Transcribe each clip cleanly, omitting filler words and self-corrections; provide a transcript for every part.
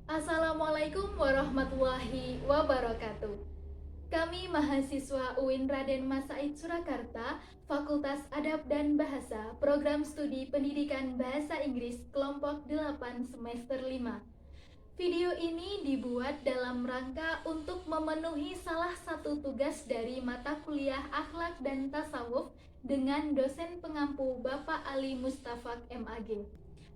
Assalamualaikum warahmatullahi wabarakatuh. Kami mahasiswa UIN Raden Mas Said Surakarta, Fakultas Adab dan Bahasa, Program Studi Pendidikan Bahasa Inggris Kelompok 8 Semester 5. Video ini dibuat dalam rangka untuk memenuhi salah satu tugas dari mata kuliah Akhlak dan Tasawuf dengan dosen pengampu Bapak Ali Mustafak MAG.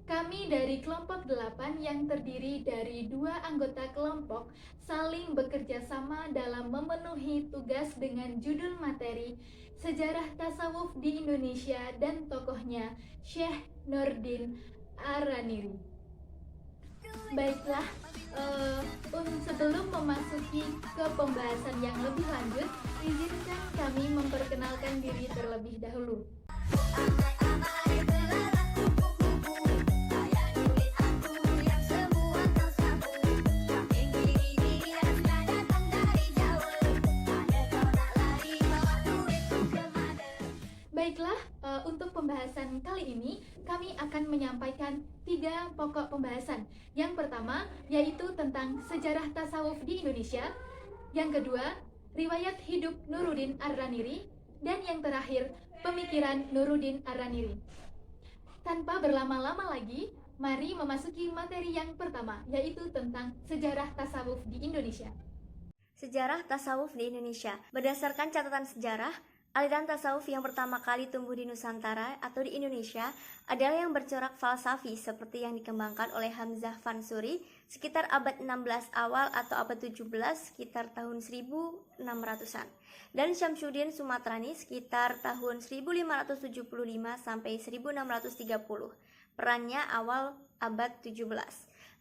Kami dari kelompok 8 yang terdiri dari 2 anggota kelompok saling bekerja sama dalam memenuhi tugas dengan judul materi Sejarah Tasawuf di Indonesia dan tokohnya Syekh Nurdin Ar-Raniri. Baiklah, sebelum memasuki ke pembahasan yang lebih lanjut, izinkan kami memperkenalkan diri terlebih dahulu. Baiklah, untuk pembahasan kali ini kami akan menyampaikan 3 pokok pembahasan. Yang pertama yaitu tentang sejarah tasawuf di Indonesia. Yang kedua, riwayat hidup Nuruddin Ar-Raniri. Dan yang terakhir, pemikiran Nuruddin Ar-Raniri. Tanpa berlama-lama lagi, mari memasuki materi yang pertama, yaitu tentang sejarah tasawuf di Indonesia. Sejarah tasawuf di Indonesia. Berdasarkan catatan sejarah, aliran tasawuf yang pertama kali tumbuh di Nusantara atau di Indonesia adalah yang bercorak falsafi seperti yang dikembangkan oleh Hamzah Fansuri sekitar abad 16 awal atau abad 17 sekitar tahun 1600-an dan Syamsuddin Sumatrani sekitar tahun 1575 sampai 1630. Perannya awal abad 17.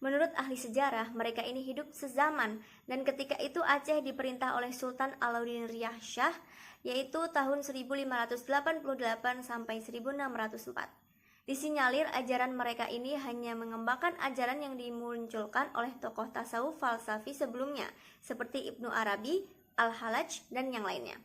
Menurut ahli sejarah, mereka ini hidup sezaman dan ketika itu Aceh diperintah oleh Sultan Alauddin Riyah Shah yaitu tahun 1588 sampai 1604. Disinyalir ajaran mereka ini hanya mengembangkan ajaran yang dimunculkan oleh tokoh tasawuf falsafi sebelumnya seperti Ibnu Arabi, Al-Halaj, dan yang lainnya.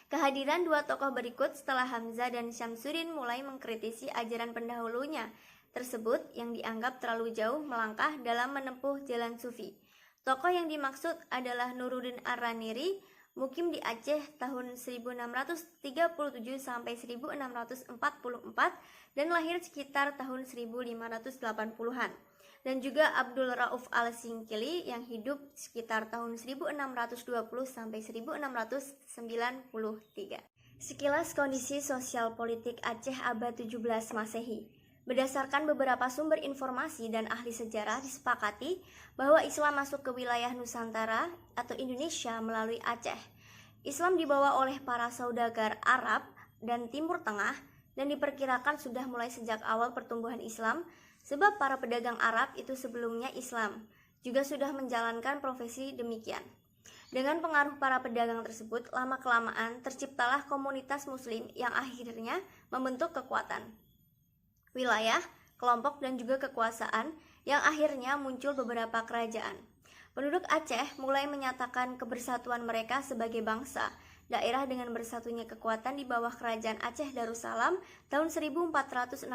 Kehadiran 2 tokoh berikut setelah Hamzah dan Syamsuddin mulai mengkritisi ajaran pendahulunya tersebut yang dianggap terlalu jauh melangkah dalam menempuh jalan sufi. Tokoh yang dimaksud adalah Nuruddin Ar-Raniri, mukim di Aceh tahun 1637 sampai 1644 dan lahir sekitar tahun 1580-an. Dan juga Abdul Rauf Al-Singkili yang hidup sekitar tahun 1620 sampai 1693. Sekilas kondisi sosial politik Aceh abad 17 Masehi. Berdasarkan beberapa sumber informasi dan ahli sejarah disepakati bahwa Islam masuk ke wilayah Nusantara atau Indonesia melalui Aceh. Islam dibawa oleh para saudagar Arab dan Timur Tengah dan diperkirakan sudah mulai sejak awal pertumbuhan Islam sebab para pedagang Arab itu sebelumnya Islam juga sudah menjalankan profesi demikian. Dengan pengaruh para pedagang tersebut, lama-kelamaan terciptalah komunitas muslim yang akhirnya membentuk kekuatan wilayah, kelompok, dan juga kekuasaan yang akhirnya muncul beberapa kerajaan. Penduduk Aceh mulai menyatakan kebersatuan mereka sebagai bangsa. Daerah dengan bersatunya kekuatan di bawah kerajaan Aceh Darussalam tahun 1465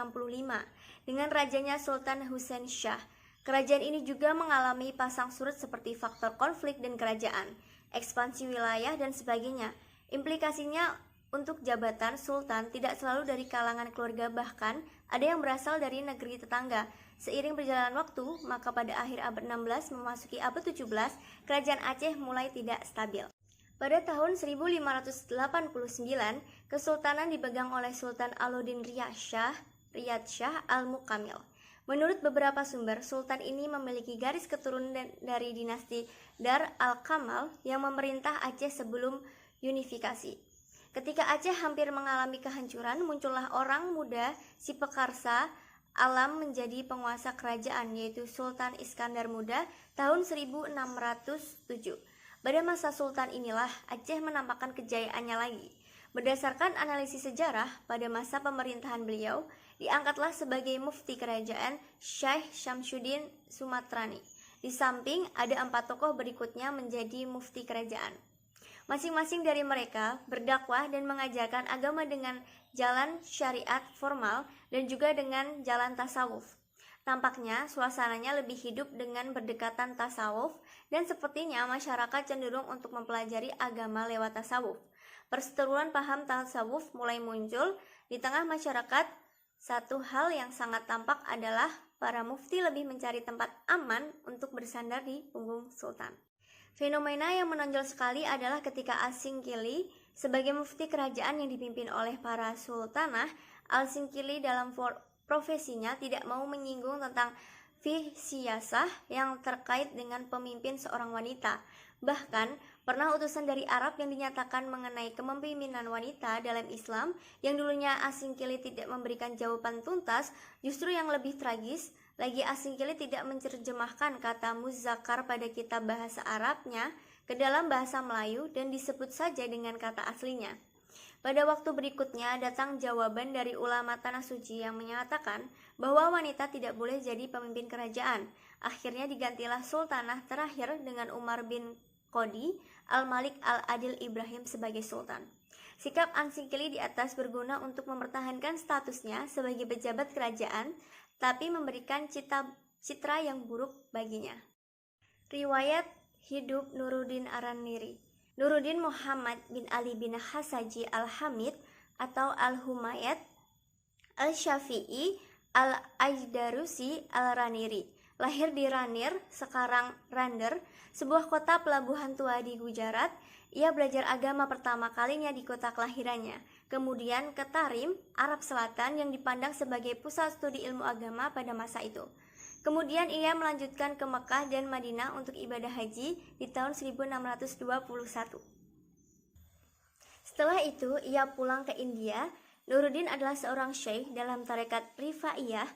dengan rajanya Sultan Husain Shah. Kerajaan ini juga mengalami pasang surut seperti faktor konflik dan kerajaan, ekspansi wilayah, dan sebagainya. Implikasinya untuk jabatan sultan tidak selalu dari kalangan keluarga, bahkan ada yang berasal dari negeri tetangga. Seiring berjalan waktu, maka pada akhir abad 16 memasuki abad 17, kerajaan Aceh mulai tidak stabil. Pada tahun 1589, kesultanan dipegang oleh Sultan Alauddin Riyad Shah Al-Mukamil. Menurut beberapa sumber, sultan ini memiliki garis keturunan dari dinasti Dar al-Kamal yang memerintah Aceh sebelum unifikasi. Ketika Aceh hampir mengalami kehancuran, muncullah orang muda si pekarsa alam menjadi penguasa kerajaan, yaitu Sultan Iskandar Muda tahun 1607. Pada masa sultan inilah Aceh menampakkan kejayaannya lagi. Berdasarkan analisis sejarah, pada masa pemerintahan beliau, diangkatlah sebagai mufti kerajaan Syekh Syamsuddin Sumatrani. Di samping ada 4 tokoh berikutnya menjadi mufti kerajaan. Masing-masing dari mereka berdakwah dan mengajarkan agama dengan jalan syariat formal dan juga dengan jalan tasawuf. Tampaknya suasananya lebih hidup dengan berdekatan tasawuf dan sepertinya masyarakat cenderung untuk mempelajari agama lewat tasawuf. Perseteruan paham tasawuf mulai muncul di tengah masyarakat. Satu hal yang sangat tampak adalah para mufti lebih mencari tempat aman untuk bersandar di punggung sultan. Fenomena yang menonjol sekali adalah ketika Al-Singkili sebagai mufti kerajaan yang dipimpin oleh para sultanah, Al-Singkili dalam profesinya tidak mau menyinggung tentang fiqh siyasah yang terkait dengan pemimpin seorang wanita. Bahkan, pernah utusan dari Arab yang dinyatakan mengenai kepemimpinan wanita dalam Islam yang dulunya Al-Singkili tidak memberikan jawaban tuntas, justru yang lebih tragis lagi Al-Singkili tidak menerjemahkan kata muzakkar pada kitab bahasa Arabnya ke dalam bahasa Melayu dan disebut saja dengan kata aslinya. Pada waktu berikutnya datang jawaban dari ulama Tanah Suci yang menyatakan bahwa wanita tidak boleh jadi pemimpin kerajaan. Akhirnya digantilah sultanah terakhir dengan Umar bin Qadi Al-Malik Al-Adil Ibrahim sebagai sultan. Sikap Al-Singkili di atas berguna untuk mempertahankan statusnya sebagai pejabat kerajaan, tapi memberikan citra yang buruk baginya. Riwayat hidup Nuruddin Ar-Raniri. Nuruddin Muhammad bin Ali bin Hasaji Al-Hamid atau Al-Humayat Al-Syafi'i Al-Ajdarusi Al-Raniri lahir di Ranir, sekarang Rander, sebuah kota pelabuhan tua di Gujarat. Ia belajar agama pertama kalinya di kota kelahirannya, kemudian ke Tarim, Arab Selatan yang dipandang sebagai pusat studi ilmu agama pada masa itu. Kemudian ia melanjutkan ke Mekah dan Madinah untuk ibadah haji di tahun 1621. Setelah itu, ia pulang ke India. Nuruddin adalah seorang syekh dalam tarekat Rifaiyah.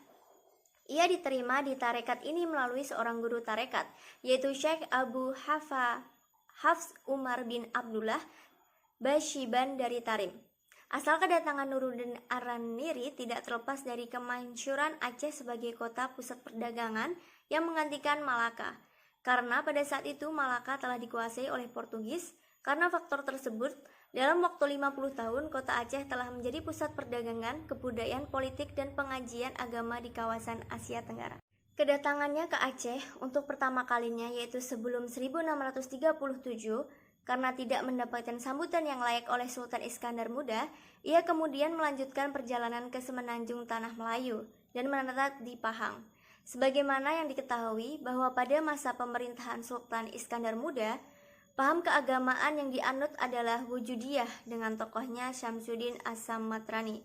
Ia diterima di tarekat ini melalui seorang guru tarekat, yaitu Syekh Abu Hafs Umar bin Abdullah Bashiban dari Tarim. Asal kedatangan Nuruddin Ar-Raniri tidak terlepas dari kemasyhuran Aceh sebagai kota pusat perdagangan yang menggantikan Malaka. Karena pada saat itu Malaka telah dikuasai oleh Portugis. Karena faktor tersebut, dalam waktu 50 tahun kota Aceh telah menjadi pusat perdagangan, kebudayaan, politik, dan pengajian agama di kawasan Asia Tenggara. Kedatangannya ke Aceh untuk pertama kalinya yaitu sebelum 1637, karena tidak mendapatkan sambutan yang layak oleh Sultan Iskandar Muda, ia kemudian melanjutkan perjalanan ke semenanjung Tanah Melayu dan menetap di Pahang. Sebagaimana yang diketahui bahwa pada masa pemerintahan Sultan Iskandar Muda, paham keagamaan yang dianut adalah Wujudiyah dengan tokohnya Syamsuddin As-Samatrani,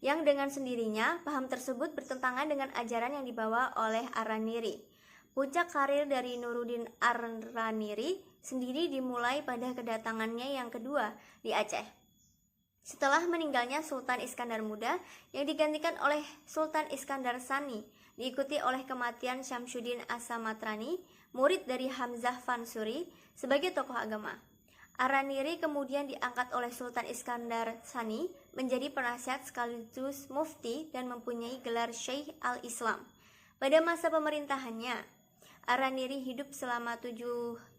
yang dengan sendirinya paham tersebut bertentangan dengan ajaran yang dibawa oleh Ar-Raniri. Puncak karir dari Nuruddin Ar-Raniri sendiri dimulai pada kedatangannya yang kedua di Aceh. Setelah meninggalnya Sultan Iskandar Muda yang digantikan oleh Sultan Iskandar Sani, diikuti oleh kematian Syamsuddin As-Samatrani, murid dari Hamzah Fansuri, sebagai tokoh agama. Ar-Raniri kemudian diangkat oleh Sultan Iskandar Sani menjadi penasihat sekaligus mufti dan mempunyai gelar Syekh al-Islam. Pada masa pemerintahannya, Ar-Raniri hidup selama 7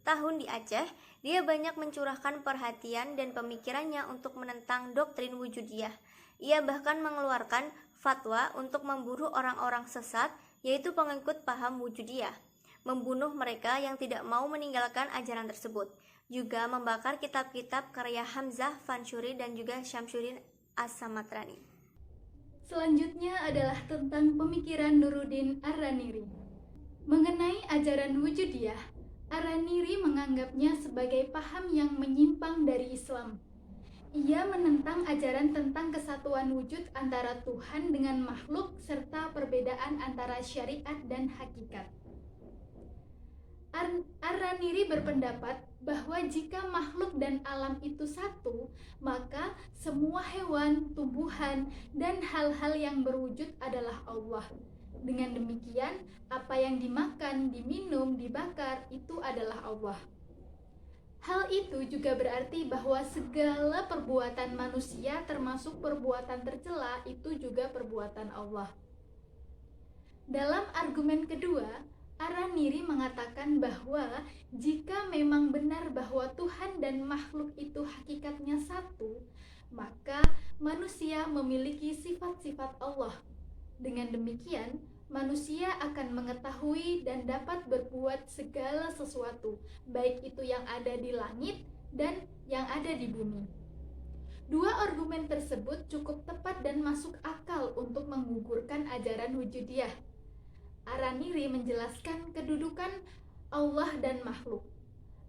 tahun di Aceh. Dia banyak mencurahkan perhatian dan pemikirannya untuk menentang doktrin Wujudiyah. Ia bahkan mengeluarkan fatwa untuk memburu orang-orang sesat, yaitu pengikut paham Wujudiyah, membunuh mereka yang tidak mau meninggalkan ajaran tersebut, juga membakar kitab-kitab karya Hamzah Fansuri dan juga Syamsuddin As-Samatrani. Selanjutnya adalah tentang pemikiran Nuruddin Ar-Raniri. Mengenai ajaran Wujudiyah, Ar-Raniri menganggapnya sebagai paham yang menyimpang dari Islam. Ia menentang ajaran tentang kesatuan wujud antara Tuhan dengan makhluk serta perbedaan antara syariat dan hakikat. Ar-Raniri berpendapat bahwa jika makhluk dan alam itu satu, maka semua hewan, tumbuhan, dan hal-hal yang berwujud adalah Allah. Dengan demikian, apa yang dimakan, diminum, dibakar, itu adalah Allah. Hal itu juga berarti bahwa segala perbuatan manusia termasuk perbuatan tercela itu juga perbuatan Allah. Dalam argumen kedua, Ar-Raniri mengatakan bahwa jika memang benar bahwa Tuhan dan makhluk itu hakikatnya satu, maka manusia memiliki sifat-sifat Allah. Dengan demikian, manusia akan mengetahui dan dapat berbuat segala sesuatu, baik itu yang ada di langit dan yang ada di bumi. Dua argumen tersebut cukup tepat dan masuk akal untuk menggugurkan ajaran wujudiyah. Araniri menjelaskan kedudukan Allah dan makhluk.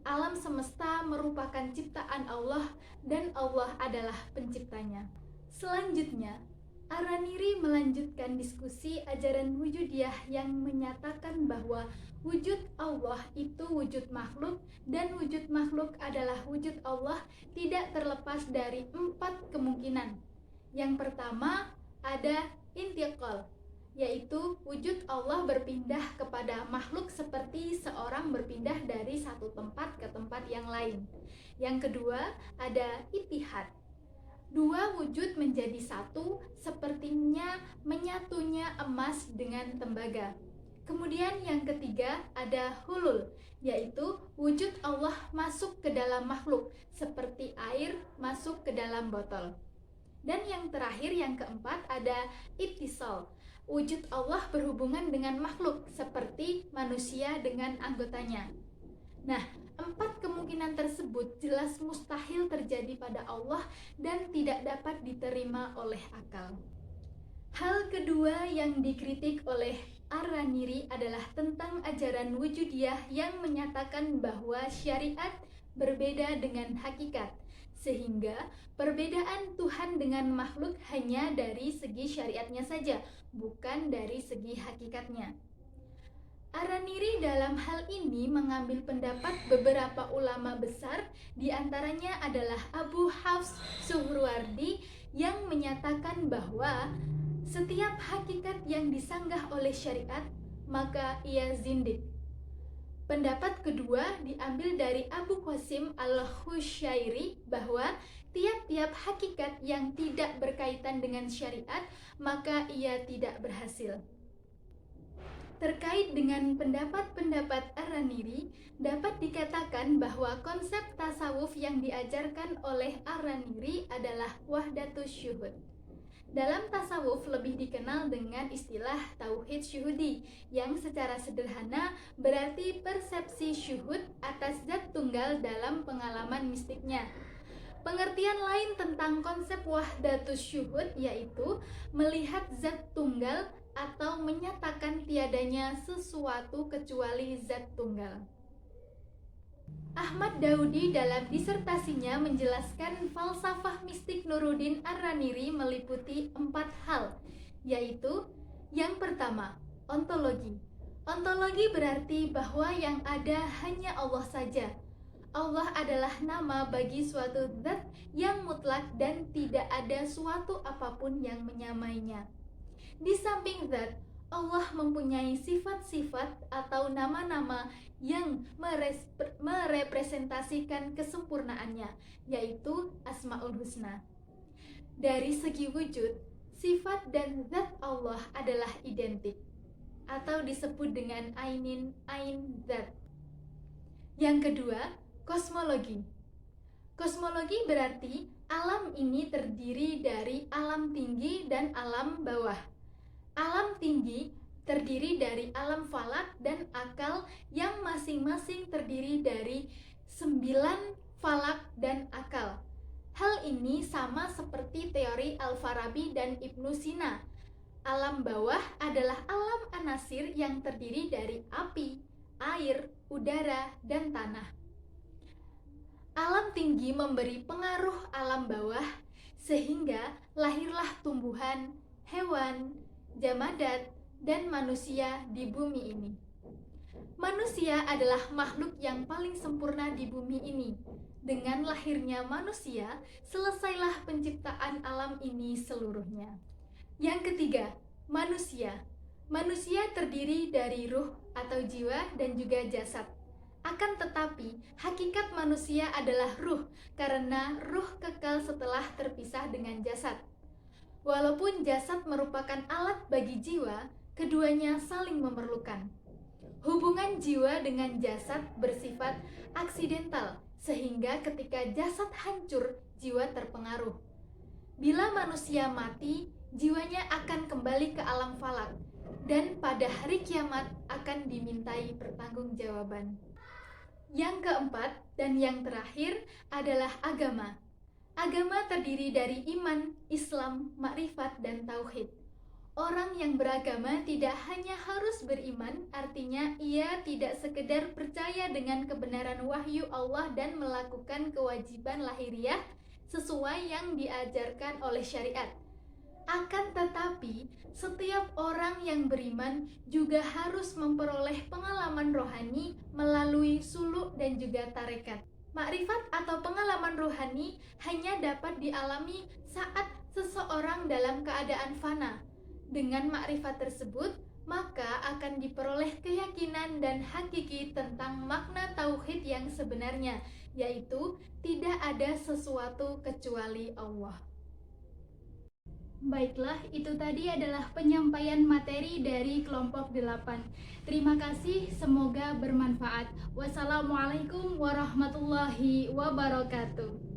Alam semesta merupakan ciptaan Allah dan Allah adalah penciptanya. Selanjutnya, Araniri melanjutkan diskusi ajaran wujudiyah yang menyatakan bahwa wujud Allah itu wujud makhluk dan wujud makhluk adalah wujud Allah tidak terlepas dari 4 kemungkinan. Yang pertama ada intiqal, yaitu wujud Allah berpindah kepada makhluk seperti seorang berpindah dari satu tempat ke tempat yang lain. Yang kedua ada ittihad, dua wujud menjadi satu sepertinya menyatunya emas dengan tembaga. Kemudian yang ketiga ada hulul, yaitu wujud Allah masuk ke dalam makhluk seperti air masuk ke dalam botol. Dan yang terakhir, yang keempat ada ittisal, wujud Allah berhubungan dengan makhluk seperti manusia dengan anggotanya. Nah, 4 kemungkinan tersebut jelas mustahil terjadi pada Allah dan tidak dapat diterima oleh akal. Hal kedua yang dikritik oleh Araniri adalah tentang ajaran wujudiyah yang menyatakan bahwa syariat berbeda dengan hakikat, sehingga perbedaan Tuhan dengan makhluk hanya dari segi syariatnya saja, bukan dari segi hakikatnya. Araniri dalam hal ini mengambil pendapat beberapa ulama besar, diantaranya adalah Abu Hafs Suhrawardi yang menyatakan bahwa setiap hakikat yang disanggah oleh syariat, maka ia zindik. Pendapat kedua diambil dari Abu Qasim al-Khusyairi bahwa tiap-tiap hakikat yang tidak berkaitan dengan syariat, maka ia tidak berhasil. Terkait dengan pendapat-pendapat Araniri, dapat dikatakan bahwa konsep tasawuf yang diajarkan oleh Araniri adalah wahdatus syuhud. Dalam tasawuf lebih dikenal dengan istilah tauhid syuhudi, yang secara sederhana berarti persepsi syuhud atas zat tunggal dalam pengalaman mistiknya. Pengertian lain tentang konsep wahdatus syuhud yaitu melihat zat tunggal atau menyatakan tiadanya sesuatu kecuali zat tunggal. Ahmad Daudi dalam disertasinya menjelaskan falsafah mistik Nuruddin Ar-Raniri meliputi 4 hal, yaitu yang pertama, ontologi. Ontologi berarti bahwa yang ada hanya Allah saja. Allah adalah nama bagi suatu zat yang mutlak dan tidak ada suatu apapun yang menyamainya. Di samping zat, Allah mempunyai sifat-sifat atau nama-nama yang merepresentasikan kesempurnaannya, yaitu Asmaul Husna. Dari segi wujud, sifat dan zat Allah adalah identik, atau disebut dengan ainin ain zat. Yang kedua, kosmologi. Kosmologi berarti alam ini terdiri dari alam tinggi dan alam bawah. Alam tinggi terdiri dari alam falak dan akal yang masing-masing terdiri dari 9 falak dan akal. Hal ini sama seperti teori Al-Farabi dan Ibnu Sina. Alam bawah adalah alam anasir yang terdiri dari api, air, udara, dan tanah. Alam tinggi memberi pengaruh alam bawah sehingga lahirlah tumbuhan, hewan, jamadat, dan manusia di bumi ini. Manusia adalah makhluk yang paling sempurna di bumi ini. Dengan lahirnya manusia, selesailah penciptaan alam ini seluruhnya. Yang ketiga, manusia. Manusia terdiri dari ruh atau jiwa dan juga jasad. Akan tetapi, hakikat manusia adalah ruh, karena ruh kekal setelah terpisah dengan jasad. Walaupun jasad merupakan alat bagi jiwa, keduanya saling memerlukan. Hubungan jiwa dengan jasad bersifat aksidental, sehingga ketika jasad hancur, jiwa terpengaruh. Bila manusia mati, jiwanya akan kembali ke alam falak. dan pada hari kiamat akan dimintai pertanggungjawaban. Yang keempat dan yang terakhir adalah agama. Agama terdiri dari iman, Islam, makrifat, dan tauhid. Orang yang beragama tidak hanya harus beriman, artinya ia tidak sekedar percaya dengan kebenaran wahyu Allah dan melakukan kewajiban lahiriah sesuai yang diajarkan oleh syariat. Akan tetapi, setiap orang yang beriman juga harus memperoleh pengalaman rohani melalui suluk dan juga tarekat. Makrifat atau pengalaman rohani hanya dapat dialami saat seseorang dalam keadaan fana. Dengan makrifat tersebut, maka akan diperoleh keyakinan dan hakiki tentang makna tauhid yang sebenarnya, yaitu tidak ada sesuatu kecuali Allah. Baiklah, itu tadi adalah penyampaian materi dari kelompok 8. Terima kasih, semoga bermanfaat. Wassalamualaikum warahmatullahi wabarakatuh.